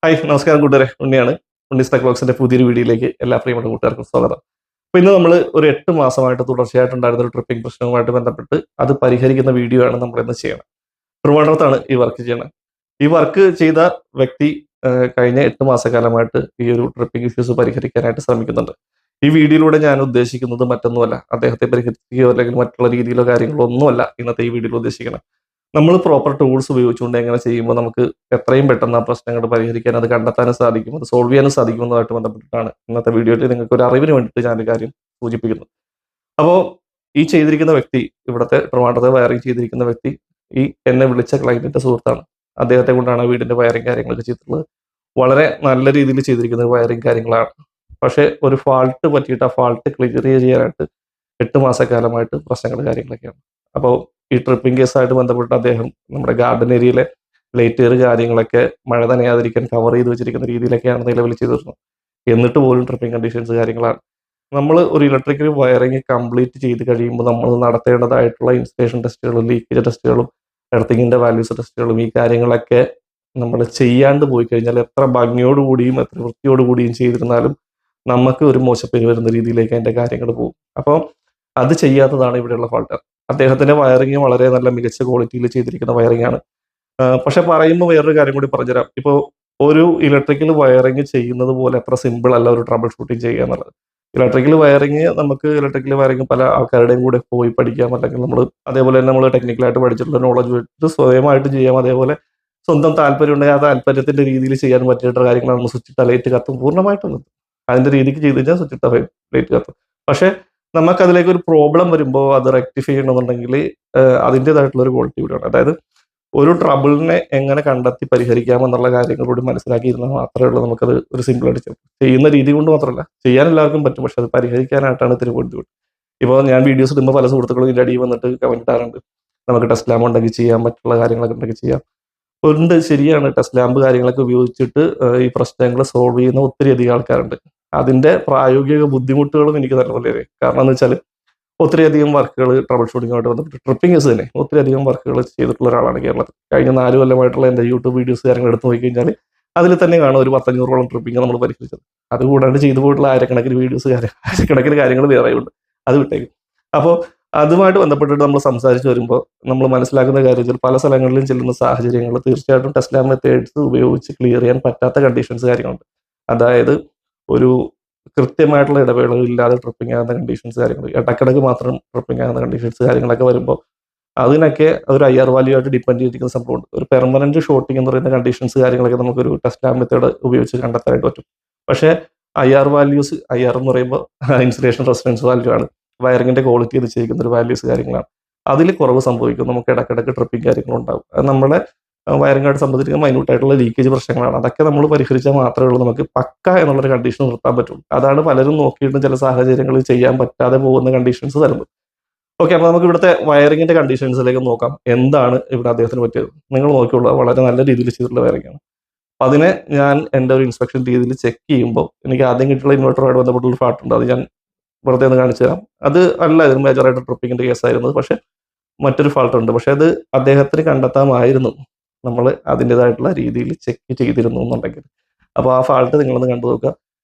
Hi നമസ്കാരം കൂട്ടുകാരെ, ഉണ്ണിയാണ്. ഉണ്ണീസ് tech വ്ലോഗ്സിന്റെ പുതിയൊരു വീഡിയോയിലേക്ക് എല്ലാ പ്രിയപ്പെട്ട കൂട്ടുകാർക്കും സ്വാഗതം. അപ്പോൾ ഇന്ന് നമ്മൾ ഒരു 8 മാസമായിട്ട് തുടർച്ചയായിട്ടുണ്ടായിരുന്ന ഒരു ട്രിപ്പിംഗ് പ്രശ്നവുമായിട്ട് ബന്ധപ്പെട്ട് അത് പരിഹരിക്കുന്ന വീഡിയോ ആണ് നമ്മൾ ഇന്ന് ചെയ്യണം. ട്രിവാൻഡ്രത്താണ് ഈ വർക്ക് ചെയ്യണത്. ഈ വർക്ക് ചെയ്ത വ്യക്തി കഴിഞ്ഞ 8 മാസക്കാലമായിട്ട് ഈ ഒരു ട്രിപ്പിംഗ് ഇഷ്യൂസ് പരിഹരിക്കാനായിട്ട് ശ്രമിക്കുന്നുണ്ട്. ഈ വീഡിയോയിലൂടെ ഞാൻ ഉദ്ദേശിക്കുന്നത് മറ്റൊന്നുമല്ല, അദ്ദേഹത്തെ പരിഹരിക്കുകയോ അല്ലെങ്കിൽ മറ്റുള്ള രീതിയിലോ കാര്യങ്ങളോ ഒന്നുമല്ല ഇന്നത്തെ ഈ വീഡിയോയിൽ ഉദ്ദേശിക്കുന്നത്. നമ്മൾ പ്രോപ്പർ ടൂൾസ് ഉപയോഗിച്ചുകൊണ്ട് എങ്ങനെ ചെയ്യുമ്പോൾ നമുക്ക് എത്രയും പെട്ടെന്ന് ആ പ്രശ്നങ്ങൾ പരിഹരിക്കാൻ, അത് കണ്ടെത്താനും സാധിക്കും, അത് സോൾവ് ചെയ്യാനും സാധിക്കുന്നതുമായിട്ട് ബന്ധപ്പെട്ടിട്ടാണ് ഇന്നത്തെ വീഡിയോയിൽ നിങ്ങൾക്ക് ഒരു അറിവിന് വേണ്ടിയിട്ട് ഞാനൊരു കാര്യം സൂചിപ്പിക്കുന്നു. അപ്പോൾ ഈ ചെയ്തിരിക്കുന്ന വ്യക്തി, ഇവിടുത്തെ ട്രിവാൻഡ്രത്തെ വയറിംഗ് ചെയ്തിരിക്കുന്ന വ്യക്തി ഈ എന്നെ വിളിച്ച ക്ലയന്റിന്റെ സുഹൃത്താണ്. അദ്ദേഹത്തെ കൊണ്ടാണ് ആ വീടിന്റെ വയറിംഗ് കാര്യങ്ങളൊക്കെ ചെയ്തിട്ടുള്ളത്. വളരെ നല്ല രീതിയിൽ ചെയ്തിരിക്കുന്ന വയറിംഗ് കാര്യങ്ങളാണ്. പക്ഷേ ഒരു ഫാൾട്ട് പറ്റിയിട്ട് ആ ഫാൾട്ട് ക്ലിയർ ചെയ്യാനായിട്ട് 8 മാസക്കാലമായിട്ട് പ്രശ്നങ്ങൾ കാര്യങ്ങളൊക്കെയാണ്. അപ്പോൾ ഈ ട്രിപ്പിംഗ് കേസായിട്ട് ബന്ധപ്പെട്ട് അദ്ദേഹം നമ്മുടെ ഗാർഡൻ ഏരിയയിലെ ലൈറ്റുകൾ കാര്യങ്ങളൊക്കെ മഴ നനയാതിരിക്കാൻ കവർ ചെയ്ത് വെച്ചിരിക്കുന്ന രീതിയിലൊക്കെയാണ് നിലവിൽ ചെയ്തിരുന്നത്. എന്നിട്ട് പോലും ട്രിപ്പിംഗ് കണ്ടീഷൻസ് കാര്യങ്ങളാണ്. നമ്മൾ ഒരു ഇലക്ട്രിക്കൽ വയറിംഗ് കംപ്ലീറ്റ് ചെയ്ത് കഴിയുമ്പോൾ നമ്മൾ നടത്തേണ്ടതായിട്ടുള്ള ഇൻസ്റ്റലേഷൻ ടെസ്റ്റുകളും ലീക്കേജ് ടെസ്റ്റുകളും എർത്തിങ്ങിന്റെ വാല്യൂസ് ടെസ്റ്റുകളും ഈ കാര്യങ്ങളൊക്കെ നമ്മൾ ചെയ്യാണ്ട് പോയി കഴിഞ്ഞാൽ എത്ര ഭംഗിയോടുകൂടിയും എത്ര വൃത്തിയോടുകൂടിയും ചെയ്തിരുന്നാലും നമുക്ക് ഒരു മോശപ്പേര് വരുന്ന രീതിയിലേക്ക് അതിന്റെ കാര്യങ്ങൾ പോകും. അപ്പോൾ അത് ചെയ്യാത്തതാണ് ഇവിടെയുള്ള ഫാൾട്ട്. അദ്ദേഹത്തിന്റെ വയറിംഗ് വളരെ നല്ല മികച്ച ക്വാളിറ്റിയിൽ ചെയ്തിരിക്കുന്ന വയറിംഗ് ആണ്. പക്ഷെ പറയുമ്പോൾ വേറൊരു കാര്യം കൂടി പറഞ്ഞുതരാം. ഇപ്പോൾ ഒരു ഇലക്ട്രിക്കൽ വയറിംഗ് ചെയ്യുന്നത് പോലെ അത്ര സിമ്പിൾ അല്ല ഒരു ട്രബിൾ ഷൂട്ടിംഗ് ചെയ്യുക എന്നുള്ളത്. ഇലക്ട്രിക്കൽ വയറിംഗ് നമുക്ക് ഇലക്ട്രിക്കൽ വയറിംഗ് പല ആൾക്കാരുടെയും കൂടെ പോയി പഠിക്കാം, അല്ലെങ്കിൽ നമ്മൾ അതേപോലെ തന്നെ നമ്മൾ ടെക്നിക്കലായിട്ട് പഠിച്ചിട്ടുള്ള നോളജ് വെച്ചിട്ട് സ്വയമായിട്ട് ചെയ്യാം. അതേപോലെ സ്വന്തം താല്പര്യം ഉണ്ടെങ്കിൽ ആ താല്പര്യത്തിന്റെ രീതിയിൽ ചെയ്യാൻ പറ്റിയിട്ടുള്ള കാര്യങ്ങളാണ്. സ്വിച്ച് ഇട്ട ലൈറ്റ് കത്തും, പൂർണ്ണമായിട്ടും കത്തും. അതിന്റെ രീതിക്ക് ചെയ്ത് കഴിഞ്ഞാൽ സ്വിച്ച് ഇട്ട ലൈറ്റ് കത്തും. പക്ഷെ നമുക്ക് അതിലേക്ക് ഒരു പ്രോബ്ലം വരുമ്പോൾ അത് റെക്ടിഫൈ ചെയ്യണമെന്നുണ്ടെങ്കിൽ അതിൻ്റെതായിട്ടുള്ള ഒരു ക്വാളിറ്റി കൂടിയാണ്. അതായത് ഒരു ട്രബിളിനെ എങ്ങനെ കണ്ടെത്തി പരിഹരിക്കാമെന്നുള്ള കാര്യങ്ങളോട് മനസ്സിലാക്കിയിരുന്നാൽ മാത്രമേ ഉള്ളൂ നമുക്കത് ഒരു സിമ്പിൾ ആയിട്ട് ചെയ്യുന്ന രീതി കൊണ്ട് മാത്രമല്ല, ചെയ്യാൻ എല്ലാവർക്കും പറ്റും. പക്ഷെ അത് പരിഹരിക്കാനായിട്ടാണ് ഇത്തിരി ബുദ്ധിമുട്ട്. ഇപ്പോൾ ഞാൻ വീഡിയോസ് ഇടുമ്പോൾ പല സുഹൃത്തുക്കളും ഇതിൻ്റെ അടിയിൽ വന്നിട്ട് കമന്റ് ഇടാറുണ്ട്, നമുക്ക് ടെസ്റ്റ് ലാമ്പ് ഉണ്ടെങ്കിൽ ചെയ്യാൻ, മറ്റുള്ള കാര്യങ്ങളൊക്കെ ഉണ്ടെങ്കിൽ ചെയ്യാം. ഉണ്ട്, ശരിയാണ്. ടെസ്റ്റ് ലാമ്പ് കാര്യങ്ങളൊക്കെ ഉപയോഗിച്ചിട്ട് ഈ പ്രശ്നങ്ങൾ സോൾവ് ചെയ്യുന്ന ഒത്തിരി അധികം ആൾക്കാരുണ്ട്. അതിന്റെ പ്രായോഗിക ബുദ്ധിമുട്ടുകളും എനിക്ക് നല്ലപോലെ അറിയാം. കാരണം എന്ന് വെച്ചാൽ ഒത്തിരിയധികം വർക്കുകൾ ട്രബിൾ ഷൂട്ടിങ്ങുമായിട്ട് ബന്ധപ്പെട്ട് ട്രിപ്പിംഗ് കേസ് തന്നെ ഒത്തിരിയധികം വർക്കുകൾ ചെയ്തിട്ടുള്ള ഒരാളാണ് കേരളത്തിൽ. കഴിഞ്ഞ 4 കൊല്ലമായിട്ടുള്ള എൻ്റെ യൂട്യൂബ് വീഡിയോസ് കാര്യങ്ങൾ എടുത്തു നോക്കി കഴിഞ്ഞാൽ അതിൽ തന്നെ കാണും ഒരു 10-500ഓളം ട്രിപ്പിംഗ് നമ്മൾ പരിഹരിച്ചത്. അതുകൂടാണ്ട് ചെയ്തു പോയിട്ടുള്ള ആയിരക്കണക്കിന് വീഡിയോസ് ആയിരക്കണക്കിന് കാര്യങ്ങൾ വേറെയുണ്ട്. അത് വിട്ടേക്കും. അപ്പോൾ അതുമായിട്ട് ബന്ധപ്പെട്ടിട്ട് നമ്മൾ സംസാരിച്ച് വരുമ്പോൾ നമ്മൾ മനസ്സിലാക്കുന്ന കാര്യം വെച്ചാൽ പല സ്ഥലങ്ങളിലും ചെല്ലുന്ന സാഹചര്യങ്ങൾ തീർച്ചയായിട്ടും ടെസ്ല മെത്തേഡ്സ് ഉപയോഗിച്ച് ക്ലിയർ ചെയ്യാൻ പറ്റാത്ത കണ്ടീഷൻസ് കാര്യങ്ങളുണ്ട്. അതായത് ഒരു കൃത്യമായിട്ടുള്ള ഇടവേളകളില്ലാതെ ട്രിപ്പിംഗ് ആകുന്ന കണ്ടീഷൻസ് കാര്യങ്ങൾ, ഇടക്കിടക്ക് മാത്രം ട്രിപ്പിംഗ് ആകുന്ന കണ്ടീഷൻസ് കാര്യങ്ങളൊക്കെ വരുമ്പോൾ അതിനൊക്കെ ഒരു IR വാല്യൂ ആയിട്ട് ഡിപ്പെൻഡ് ചെയ്തിരിക്കുന്ന സംഭവമുണ്ട്. ഒരു പെർമനന്റ് ഷോട്ടിംഗ് എന്ന് പറയുന്ന കണ്ടീഷൻസ് കാര്യങ്ങളൊക്കെ നമുക്കൊരു ടെസ്റ്റ് മെത്തേഡ് ഉപയോഗിച്ച് കണ്ടെത്താനായിട്ട് പറ്റും. പക്ഷേ IR വാല്യൂസ്, IR എന്ന് പറയുമ്പോൾ ഇൻസുലേഷൻ റെസിസ്റ്റൻസ് വാല്യൂ ആണ്, വയറിങ്ങിന്റെ ക്വാളിറ്റി നിശ്ചയിക്കുന്ന ഒരു വാല്യൂസ് കാര്യങ്ങളാണ്. അതിൽ കുറവ് സംഭവിക്കും. നമുക്ക് ഇടക്കിടക്ക് ട്രിപ്പിംഗ് കാര്യങ്ങളുണ്ടാവും. അത് നമ്മുടെ വയറിങ്ങായിട്ട് സംബന്ധിക്കുന്ന മൈന്യൂട്ടായിട്ടുള്ള ലീക്കേജ് പ്രശ്നങ്ങളാണ്. അതൊക്കെ നമ്മൾ പരിഹരിച്ചാൽ മാത്രമേ ഉള്ളൂ നമുക്ക് പക്ക എന്നുള്ളൊരു കണ്ടീഷൻ നിർത്താൻ പറ്റുള്ളൂ. അതാണ് പലരും നോക്കിയിട്ട് ചില സാഹചര്യങ്ങളിൽ ചെയ്യാൻ പറ്റാതെ പോകുന്ന കണ്ടീഷൻസ് തരുന്നത്. ഓക്കെ, അപ്പോൾ നമുക്ക് ഇവിടുത്തെ വയറിങ്ങിന്റെ കണ്ടീഷൻസിലേക്ക് നോക്കാം. എന്താണ് ഇവിടെ അദ്ദേഹത്തിന് പറ്റിയത്? നിങ്ങൾ നോക്കിയുള്ളൂ, വളരെ നല്ല രീതിയിൽ ചെയ്തിട്ടുള്ള വയറിങ്ങാണ്. അപ്പം അതിനെ ഞാൻ എൻ്റെ ഒരു ഇൻസ്പെക്ഷൻ രീതിയിൽ ചെക്ക് ചെയ്യുമ്പോൾ എനിക്ക് ആദ്യം കിട്ടിയുള്ള ഇൻവെർട്ടറുമായിട്ട് ബന്ധപ്പെട്ടുള്ള ഫാൾട്ടുണ്ട്. അത് ഞാൻ വെറുതെ ഒന്ന് കാണിച്ചു തരാം. അത് അല്ല ഇതിന് മേജറായിട്ട് ട്രിപ്പിങ്ങിന്റെ കേസായിരുന്നത്. പക്ഷെ മറ്റൊരു ഫാൾട്ട് ഉണ്ട്. പക്ഷെ അത് അദ്ദേഹത്തിന് കണ്ടെത്താമായിരുന്നു നമ്മൾ അതിൻ്റെതായിട്ടുള്ള രീതിയിൽ ചെക്ക് ചെയ്തിരുന്നു എന്നുണ്ടെങ്കിൽ. അപ്പോൾ ആ ഫാൾട്ട് നിങ്ങളൊന്ന് കണ്ടു നോക്കുക.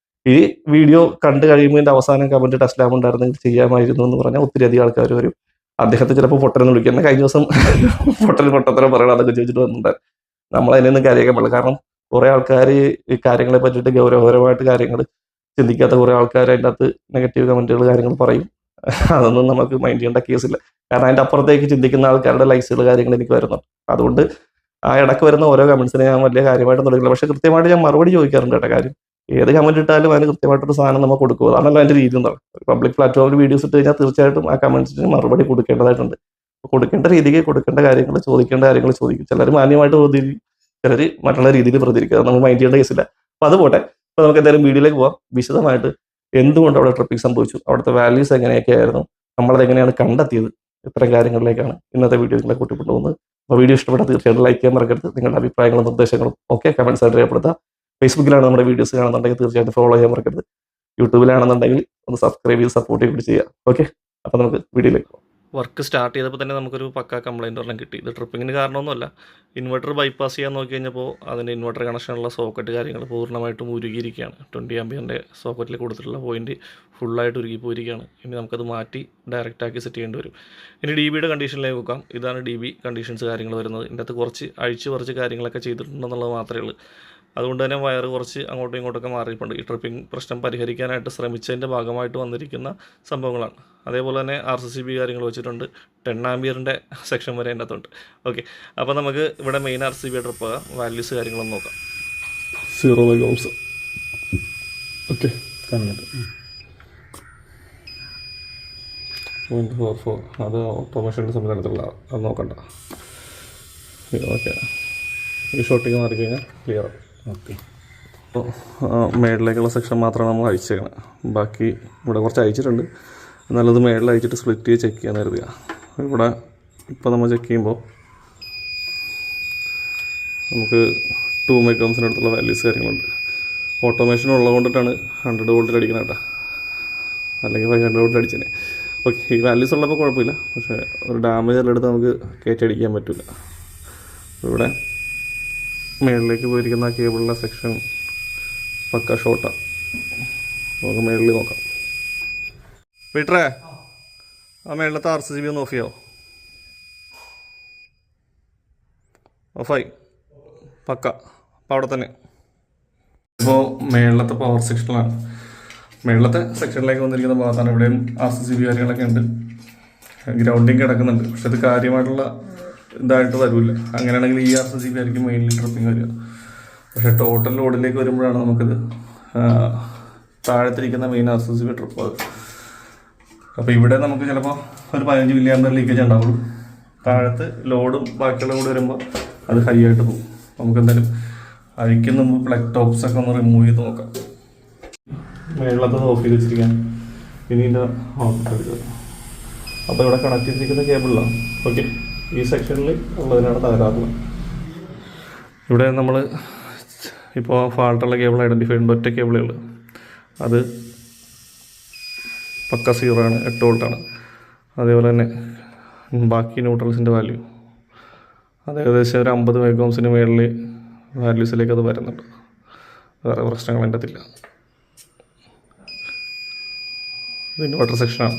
ഈ വീഡിയോ കണ്ടു കഴിയുമ്പോൾ ഇതിന്റെ അവസാനം കമന്റ് ടെസ്റ്റ് ലാബ് ഉണ്ടായിരുന്നെങ്കിൽ ചെയ്യാമായിരുന്നു എന്ന് പറഞ്ഞാൽ ഒത്തിരി അധികം ആൾക്കാർ വരും. അദ്ദേഹത്തെ ചിലപ്പോൾ പൊട്ടനെന്ന് വിളിക്കുന്നത്. കഴിഞ്ഞ ദിവസം പൊട്ടത്തരം പറയണം അതൊക്കെ ചോദിച്ചിട്ട് വന്നിട്ടുണ്ടായിരുന്നു. നമ്മൾ അതിനൊന്നും കാര്യമാക്കാൻ പാടില്ല. കാരണം കുറെ ആൾക്കാർ ഈ കാര്യങ്ങളെ പറ്റിയിട്ട് ഗൗരവപരമായിട്ട് കാര്യങ്ങൾ ചിന്തിക്കാത്ത കുറെ ആൾക്കാർ അതിൻ്റെ അകത്ത് നെഗറ്റീവ് കമന്റുകൾ കാര്യങ്ങൾ പറയും. അതൊന്നും നമുക്ക് മൈൻഡ് ചെയ്യേണ്ട കേസില്ല. കാരണം അതിന്റെ അപ്പുറത്തേക്ക് ചിന്തിക്കുന്ന ആൾക്കാരുടെ ലൈക്സുകൾ കാര്യങ്ങൾ എനിക്ക് വരുന്നുണ്ട്. അതുകൊണ്ട് ആ ഇടയ്ക്ക് വരുന്ന ഓരോ കമന്റ്സിനെ ഞാൻ വലിയ കാര്യമായിട്ടൊന്നും എടുക്കില്ല. പക്ഷെ കൃത്യമായിട്ട് ഞാൻ മറുപടി ചോദിക്കാറുണ്ട് കേട്ടോ. കാര്യം ഏത് കമന്റ് ഇട്ടാലും അതിന് കൃത്യമായിട്ടൊരു സാധനം നമുക്ക് കൊടുക്കുക. അതാണല്ലോ അതിന്റെ രീതി എന്താണ്. ഒരു പബ്ലിക് പ്ലാറ്റ്ഫോമിൽ വീഡിയോസ് ഇട്ട് കഴിഞ്ഞാൽ തീർച്ചയായിട്ടും ആ കമന്റ്സിന് മറുപടി കൊടുക്കേണ്ടതായിട്ടുണ്ട്. കൊടുക്കേണ്ട രീതിക്ക് കൊടുക്കേണ്ട കാര്യങ്ങൾ, ചോദിക്കേണ്ട കാര്യങ്ങൾ ചോദിക്കും. ചിലർ മാന്യമായിട്ട് പ്രതികരിക്കും, ചിലർ മറ്റുള്ള രീതിയിൽ പ്രതികരിക്കുക. നമ്മൾ മൈൻഡ് ചെയ്യേണ്ട കേസില്ല. അപ്പൊ അത് പോട്ടെ. അപ്പൊ നമുക്ക് എന്തായാലും വീഡിയോയിലേക്ക് പോവാം. വിശദമായിട്ട് എന്തുകൊണ്ട് അവിടെ ട്രിപ്പിംഗ് സംഭവിച്ചു, അവിടുത്തെ വാല്യൂസ് എങ്ങനെയൊക്കെ ആയിരുന്നു, നമ്മളത് എങ്ങനെയാണ് കണ്ടെത്തിയത്, ഇത്തരം കാര്യങ്ങളിലേക്കാണ് ഇന്നത്തെ വീഡിയോ നിങ്ങളെ കൂട്ടിക്കൊണ്ടുപോകുന്നത്. അപ്പോൾ വീഡിയോ ഇഷ്ടപ്പെട്ടാൽ തീർച്ചയായിട്ടും ലൈക്ക് ചെയ്യാൻ മറക്കരുത്. നിങ്ങളുടെ അഭിപ്രായങ്ങളും നിർദ്ദേശങ്ങളും ഒക്കെ കമന്റ്സ് ആയിട്ട് രേഖപ്പെടുത്തുക. ഫേസ്ബുക്കിലാണ് നമ്മുടെ വീഡിയോസ് കാണുന്നുണ്ടെങ്കിൽ തീർച്ചയായിട്ടും ഫോളോ ചെയ്യാൻ മറക്കരുത്. യൂട്യൂബിലാണെന്നുണ്ടെങ്കിൽ ഒന്ന് സബ്സ്ക്രൈബ് ചെയ്ത് സപ്പോർട്ട് ചെയ്ത് ചെയ്യുക. ഓക്കെ, അപ്പോൾ നമുക്ക് വീഡിയോയിലേക്ക് പോകാം. വർക്ക് സ്റ്റാർട്ട് ചെയ്തപ്പോൾ തന്നെ നമുക്കൊരു പക്ക കംപ്ലയിൻ്റ് ഒരെണ്ണം കിട്ടി. ഇത് ട്രിപ്പിങ്ങിന് കാരണമൊന്നുമല്ല. ഇൻവെർട്ടർ ബൈപ്പാസ് ചെയ്യാൻ നോക്കി കഴിഞ്ഞപ്പോൾ അതിൻ്റെ ഇൻവെർട്ടർ കണക്ഷനുള്ള സോക്കറ്റ് കാര്യങ്ങൾ പൂർണ്ണമായിട്ടും ഉരുകിയിരിക്കുകയാണ്. 20 ആംപിയറിൻ്റെ സോക്കറ്റിൽ കൊടുത്തിട്ടുള്ള പോയിൻറ്റ് ഫുള്ളായിട്ട് ഉരുകി പോയിരിക്കുകയാണ്. ഇനി നമുക്കത് മാറ്റി ഡയറക്റ്റാക്കി സെറ്റ് ചെയ്യേണ്ടി വരും. ഇനി ഡി ബിയുടെ കണ്ടീഷനിലേക്ക് നോക്കാം. ഇതാണ് ഡി ബി കണ്ടീഷൻസ് കാര്യങ്ങൾ വരുന്നത്. ഇതിൻ്റെ അകത്ത് കുറച്ച് അഴിച്ച് കാര്യങ്ങളൊക്കെ ചെയ്തിട്ടുണ്ടെന്നുള്ളത് മാത്രമേ ഉള്ളൂ. അതുകൊണ്ട് തന്നെ വയർ കുറച്ച് അങ്ങോട്ടും ഇങ്ങോട്ടൊക്കെ മാറിയിട്ടുണ്ട്. ഈ ട്രിപ്പിംഗ് പ്രശ്നം പരിഹരിക്കാനായിട്ട് ശ്രമിച്ചതിൻ്റെ ഭാഗമായിട്ട് വന്നിരിക്കുന്ന സംഭവങ്ങളാണ്. അതേപോലെ തന്നെ RCCB കാര്യങ്ങൾ വെച്ചിട്ടുണ്ട്. 10 ആംപിയറിൻ്റെ സെക്ഷൻ വരെ അതിൻ്റെ അകത്തുണ്ട്. ഓക്കെ, അപ്പോൾ നമുക്ക് ഇവിടെ മെയിൻ RCCB ട്രിപ്പ് വാല്യൂസ് കാര്യങ്ങളൊന്നും നോക്കാം. 0 മെഗാ ഓക്കെ, കാണുന്നുണ്ട്. 0.44 അത് ഓട്ടോമേഷൻ്റെ സംവിധാനത്തിലുള്ള അത് നോക്കണ്ട. ഓക്കെ, ഈ ഷോട്ടിങ് മാറി കഴിഞ്ഞാൽ ക്ലിയർ. ഓക്കെ, അപ്പോൾ മേളിലേക്കുള്ള സെക്ഷൻ മാത്രമാണ് നമ്മൾ അഴിച്ചേക്കണം. ബാക്കി ഇവിടെ കുറച്ച് അയച്ചിട്ടുണ്ട്. നല്ലത് മേളിൽ അയച്ചിട്ട് സ്പ്ലിറ്റ് ചെയ്ത് ചെക്ക് ചെയ്യാൻ കരുതുക. ഇവിടെ ഇപ്പോൾ നമ്മൾ ചെക്ക് ചെയ്യുമ്പോൾ നമുക്ക് 2 മെഗാംസിനടുത്തുള്ള വാല്യൂസ് കാര്യങ്ങളുണ്ട്. ഓട്ടോമേഷൻ ഉള്ളതുകൊണ്ടിട്ടാണ് 100 വോൾട്ടിൽ അടിക്കുന്നത് കേട്ടോ, അല്ലെങ്കിൽ 500 വോൾട്ടിൽ അടിച്ചേനെ. ഓക്കെ, ഈ വാല്യൂസ് ഉള്ളപ്പോൾ കുഴപ്പമില്ല. പക്ഷേ ഒരു ഡാമേജ് എല്ലാം എടുത്ത് നമുക്ക് കയറ്റടിക്കാൻ പറ്റില്ല. ഇവിടെ മേളിലേക്ക് പോയിരിക്കുന്ന കേബിളിൻ്റെ സെക്ഷൻ പക്ക ഷോർട്ടാണ്. നമുക്ക് മേളിൽ നോക്കാം. വീട്ടറേ, ആ മേളിലത്തെ RCCB ഒന്ന് ഓഫ് ചെയ്യാമോ? ഓഫായി, പക്ക. അപ്പോൾ അവിടെ തന്നെ. ഇപ്പോൾ മേളിലത്തെ പവർ സെക്ഷനിലാണ്. മേളിലത്തെ സെക്ഷനിലേക്ക് വന്നിരിക്കുന്ന ഭാഗത്താണ്. ഇവിടെയും RCCB കാര്യങ്ങളൊക്കെ ഉണ്ട്. ഗ്രൗണ്ടിങ് കിടക്കുന്നുണ്ട്. പക്ഷെ ഇത് കാര്യമായിട്ടുള്ള ഇതായിട്ട് വരില്ല. അങ്ങനെയാണെങ്കിൽ ഈ RCCB ആയിരിക്കും മെയിൻലി ട്രിപ്പിംഗ് വരിക. പക്ഷേ ടോട്ടൽ ലോഡിലേക്ക് വരുമ്പോഴാണ് നമുക്കിത് താഴത്തിരിക്കുന്ന മെയിൻ RCCB ട്രിപ്പ് അത്. അപ്പോൾ ഇവിടെ നമുക്ക് ചിലപ്പോൾ ഒരു 15 മില്ലി ആംപിയർ ലീക്കേജ് ഉണ്ടാവുള്ളൂ. താഴത്ത് ലോഡും ബാക്കിയുള്ള കൂടി വരുമ്പോൾ അത് ഹൈ ആയിട്ട് പോകും. നമുക്ക് എന്തായാലും അഴിക്കുന്ന മുമ്പ് പ്ലഗ് ടോപ്സൊക്കെ ഒന്ന് റിമൂവ് ചെയ്ത് നോക്കാം. മേളത്തത് ഓഫ് ചെയ്ത് വെച്ചിരിക്കാൻ ഇനി ഇതിൻ്റെ ഔട്ട്പുട്ട് എടുക്കുക. അപ്പോൾ ഇവിടെ കണക്ട് ചെയ്തിരിക്കുന്ന കേബിളിലാണ്. ഓക്കെ, ഈ സെക്ഷനിൽ ഉള്ളതിനാണ് തകരാറുള്ളത്. ഇവിടെ നമ്മൾ ഇപ്പോൾ ഫാൾട്ടുള്ള കേബിൾ ഐഡൻറ്റിഫൈ ചെയ്യുന്ന ഒറ്റ കേബിളേ ഉള്ളൂ. അത് പക്ക 0 ആണ്, 8 വോൾട്ടാണ്. അതേപോലെ തന്നെ ബാക്കി ന്യൂട്രൽസിൻ്റെ വാല്യൂ അത് ഏകദേശം ഒരു 50 മെഗാംസിന് മേളിൽ വാല്യൂസിലേക്ക് അത് വരുന്നുണ്ട്. വേറെ പ്രശ്നങ്ങൾ എൻ്റെ അതില്ല. ഇത് ഇൻവെർട്ടർ സെക്ഷനാണ്.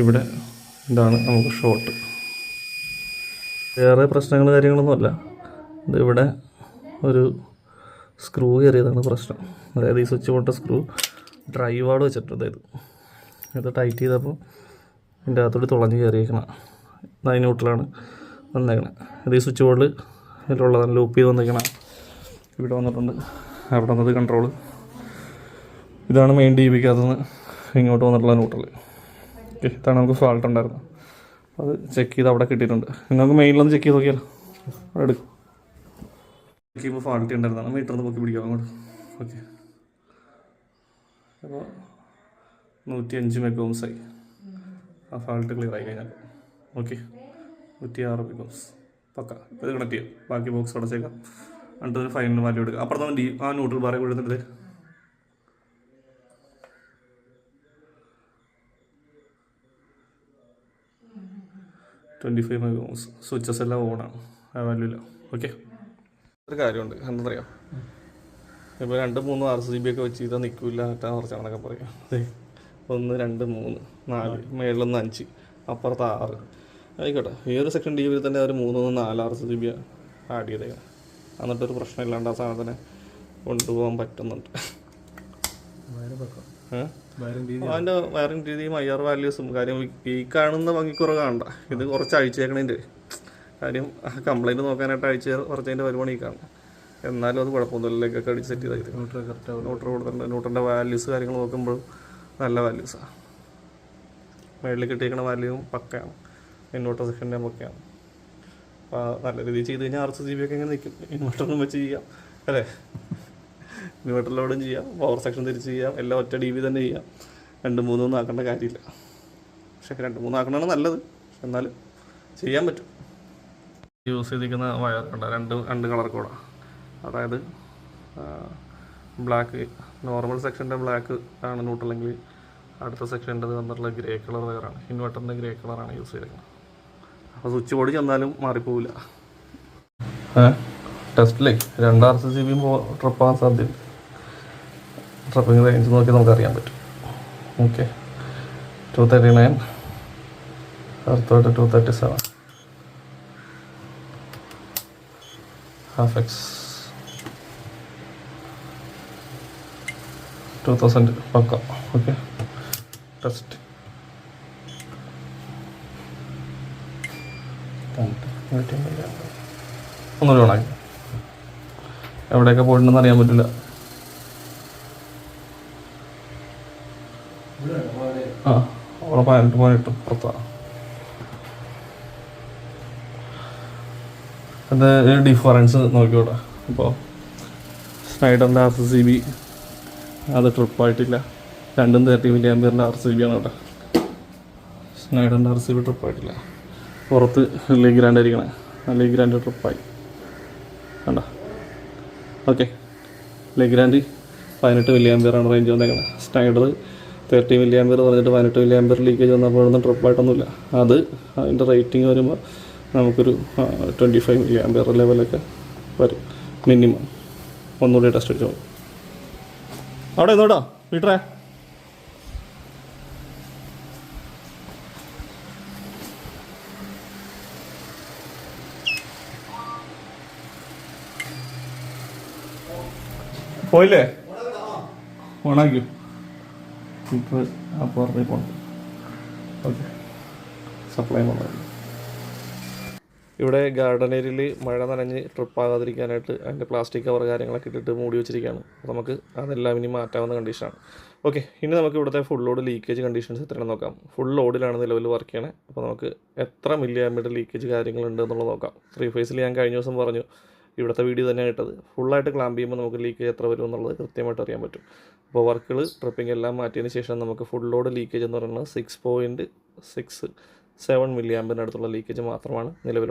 ഇവിടെ ഇതാണ് നമുക്ക് ഷോർട്ട്. വേറെ പ്രശ്നങ്ങൾ കാര്യങ്ങളൊന്നുമല്ല. ഇതിവിടെ ഒരു സ്ക്രൂ കയറിയതാണ് പ്രശ്നം. അതായത് ഈ switch board screw dry ward വെച്ചിട്ടുണ്ട്. ഇത് ടൈറ്റ് ചെയ്തപ്പോൾ ഇതിൻ്റെ അകത്തോട്ട് തുളഞ്ഞ് കയറിയേക്കണം. ന്യൂട്രലാണ് വന്നേക്കണം. ഇത് ഈ സ്വിച്ച് ബോർഡിൽ ഇതിലുള്ളതാണ് ലൂപ്പ് ചെയ്ത് വന്നേക്കണം. ഇവിടെ വന്നിട്ടുണ്ട്. അവിടെ വന്നത് കൺട്രോൾ. ഇതാണ് മെയിൻ DB ക്കകത്തുനിന്ന് ഇങ്ങോട്ട് വന്നിട്ടുള്ള ന്യൂട്രൽ. ഓക്കെ, ഇതാണ് നമുക്ക് ഫാൾട്ട് ഉണ്ടായിരുന്നത്. അത് ചെക്ക് ചെയ്ത് അവിടെ കിട്ടിയിട്ടുണ്ട്. നിങ്ങൾക്ക് മെയിനിലൊന്ന് ചെക്ക് ചെയ്ത് നോക്കിയാലോ. അവിടെ എടുക്കും. ചെക്ക് ചെയ്യുമ്പോൾ ഫാൾട്ടി ഉണ്ടായിരുന്നതാണ്. മീറ്ററിന്ന് പൊക്കി പിടിക്കാം അങ്ങോട്ട്. ഓക്കെ, അപ്പോൾ 105 മെഗാംസായി. ആ ഫാൾട്ട് ക്ലിയർ ആയി കഴിഞ്ഞാൽ ഓക്കെ. 106 മെഗാംസ് പക്ക. ഇപ്പോൾ ഇത് കണക്ട് ചെയ്യാം. ബാക്കി ബോക്സ് അടച്ചേക്കാം. എന്നിട്ട് ഒരു ഫൈനൽ വാല്യൂ എടുക്കുക. അപ്പുറത്ത് ആ ന്യൂട്രൽ ബാറെ കൊടുത്തിട്ട് 25 മെഗാംസ്. സ്വിച്ചസ് എല്ലാം ഓണാണ്, ആ വാല്യൂ ഇല്ല. ഓക്കെ, ഒരു കാര്യമുണ്ട്. എന്താ പറയുക, ഇപ്പോൾ 2-3 RCCB ഒക്കെ വെച്ച് ചെയ്താൽ നിൽക്കില്ല, മറ്റാ കുറച്ചാണെന്നൊക്കെ പറയാം. അതെ, 1 2 3 4 മേളിലൊന്ന് 5 അപ്പുറത്ത് 6 ആയിക്കോട്ടെ. ഏത് സെക്ഷൻ DB തന്നെ ഒരു 3-4 RCCB ആഡ് ചെയ്തേക്കാം. എന്നിട്ടൊരു പ്രശ്നമില്ലാണ്ട് ആ സാധനത്തിനെ കൊണ്ടുപോകാൻ പറ്റുന്നുണ്ട്. അതിൻ്റെ വയറിംഗ് രീതിയും IR വാല്യൂസും കാര്യം ഈ കാണുന്ന ഭംഗിക്കുറവ് കാണണ്ട. ഇത് കുറച്ച് അഴിച്ചേക്കണേൻ്റെ കാര്യം കംപ്ലൈൻറ്റ് നോക്കാനായിട്ട് കുറച്ചതിൻ്റെ വരുമാനം ഈ കാണണം. എന്നാലും അത് കുഴപ്പമൊന്നുമില്ല. ലെഗൊക്കെ അടിച്ച് സെറ്റ് ചെയ്താൽ ന്യൂട്രൽ കൊടുത്തിട്ടുണ്ട്. ന്യൂട്രലിൻ്റെ വാല്യൂസ് കാര്യങ്ങൾ നോക്കുമ്പോൾ നല്ല വാല്യൂസാണ്. മേളിൽ കിട്ടിയിരിക്കുന്ന വാല്യൂവും പക്കയാണ്. ഇൻവെർട്ടർ സെക്ഷൻ്റെ പക്കയാണ്. അപ്പോൾ നല്ല രീതിയിൽ ചെയ്ത് കഴിഞ്ഞാൽ RCCB ഒക്കെ ഇങ്ങനെ നിൽക്കും. ഇൻവെർട്ടറിനും വെച്ച് ചെയ്യാം അല്ലേ. ഇൻവെർട്ടറിലോടും ചെയ്യാം, പവർ സെക്ഷൻ തിരിച്ച് ചെയ്യാം, എല്ലാം ഒറ്റ DB തന്നെ ചെയ്യാം. 2-3 ആക്കേണ്ട കാര്യമില്ല. പക്ഷേ 2-3 ആക്കണതാണ് നല്ലത്. എന്നാലും ചെയ്യാൻ പറ്റും. യൂസ് ചെയ്തിരിക്കുന്ന വയർ ഉണ്ട് രണ്ട് കളർ കോഡാണ്. അതായത് ബ്ലാക്ക് നോർമൽ സെക്ഷൻ്റെ ബ്ലാക്ക് ആണ് ന്യൂട്രലെങ്കിൽ അടുത്ത സെക്ഷൻ്റെ വന്നിട്ടുള്ള ഗ്രേ കളർ വയറാണ്, ഇൻവെർട്ടറിൻ്റെ ഗ്രേ കളറാണ് യൂസ് ചെയ്തിരിക്കുന്നത്. അപ്പോൾ സ്വിച്ച് ബോർഡ് ചെന്നാലും മാറിപ്പോവില്ല. ടെസ്റ്റിലേ 2 RCCB ട്രിപ്പാകാൻ സാധ്യതയുണ്ട്. ട്രിപ്പിങ് റേഞ്ച് നോക്കി നമുക്കറിയാൻ പറ്റും. ഓക്കെ, 239 അടുത്തോട്ട് 237 half-X 2000 പക്ക. ഓക്കെ, ടെസ്റ്റ് ഒന്നുകൂടി ഓണാക്കി. എവിടെയൊക്കെ പോയിട്ടുണ്ടെന്ന് അറിയാൻ പറ്റില്ല. അവിടെ 18 പുറത്താണ്. അത് ഡിഫറൻസ് നോക്കിയോട്ടെ. അപ്പോൾ സ്നൈഡറിൻ്റെ RCCB അത് ട്രിപ്പായിട്ടില്ല. 230 mAh RCCB ആണ് കേട്ടോ. സ്നൈഡറിൻ്റെ RCCB ട്രിപ്പായിട്ടില്ല. പുറത്ത് ലീഗ്രാൻഡ് ആയിരിക്കണേ, ലീഗ്രാൻഡ് ട്രിപ്പായി കണ്ട. ഓക്കെ, ലീഗ്രാൻഡ് 18 mAh റേഞ്ച് വന്നേക്കണം. സ്നൈഡർ 30 mAh പറഞ്ഞിട്ട് 18 mAh ലീക്കേജ് വന്നപ്പോൾ ഒന്നും ട്രിപ്പായിട്ടൊന്നുമില്ല. അത് അതിൻ്റെ റേറ്റിംഗ് വരുമ്പോൾ നമുക്കൊരു 25 mAh ലെവലൊക്കെ വരും മിനിമം. ഒന്നുകൂടി ടെസ്റ്റ് അടിച്ചോ. അവിടെ എന്നോട്ടോ വീട്ടറേ. പോയില്ലേ? ഓണാക്കൂ. ഇപ്പോൾ അപ്പോൾ പോകണം. ഓക്കെ, സപ്ലൈ കൊണ്ടുവരും. ഇവിടെ ഗാർഡൻ ഏരിയയിൽ മഴ നനഞ്ഞ് ട്രിപ്പാകാതിരിക്കാനായിട്ട് അതിൻ്റെ പ്ലാസ്റ്റിക് കവർ കാര്യങ്ങളൊക്കെ ഇട്ടിട്ട് മൂടി വെച്ചിരിക്കുകയാണ്. അപ്പോൾ നമുക്ക് അതെല്ലാം ഇനി മാറ്റാവുന്ന കണ്ടീഷനാണ്. ഓക്കെ, ഇനി നമുക്ക് ഇവിടുത്തെ ഫുൾ ലോഡ് ലീക്കേജ് കണ്ടീഷൻസ് എത്രയാണെന്ന് നോക്കാം. ഫുൾ ലോഡിലാണ് നിലവിൽ വർക്ക് ചെയ്യണേ. അപ്പോൾ നമുക്ക് എത്ര mAh ലീക്കേജ് കാര്യങ്ങളുണ്ട് എന്നുള്ളത് നോക്കാം. 3 ഫേസിൽ ഞാൻ കഴിഞ്ഞ ദിവസം പറഞ്ഞു, ഇവിടുത്തെ വീഡിയോ തന്നെയാണ് ഇട്ടത്. ഫുള്ളായിട്ട് ക്ലാമ്പ് ചെയ്യുമ്പോൾ നമുക്ക് ലീക്കേജ് എത്ര വരും എന്നുള്ളത് കൃത്യമായിട്ട് അറിയാൻ പറ്റും. അപ്പോൾ വർക്കുകൾ ട്രിപ്പിംഗ് എല്ലാം മാറ്റിയതിന് ശേഷം നമുക്ക് ഫുൾ ലോഡ് ലീക്കേജ് എന്ന് പറയുന്നത് 6.67 mAh അടുത്തുള്ള ലീക്കേജ് മാത്രമാണ് നിലവിലുള്ളത്.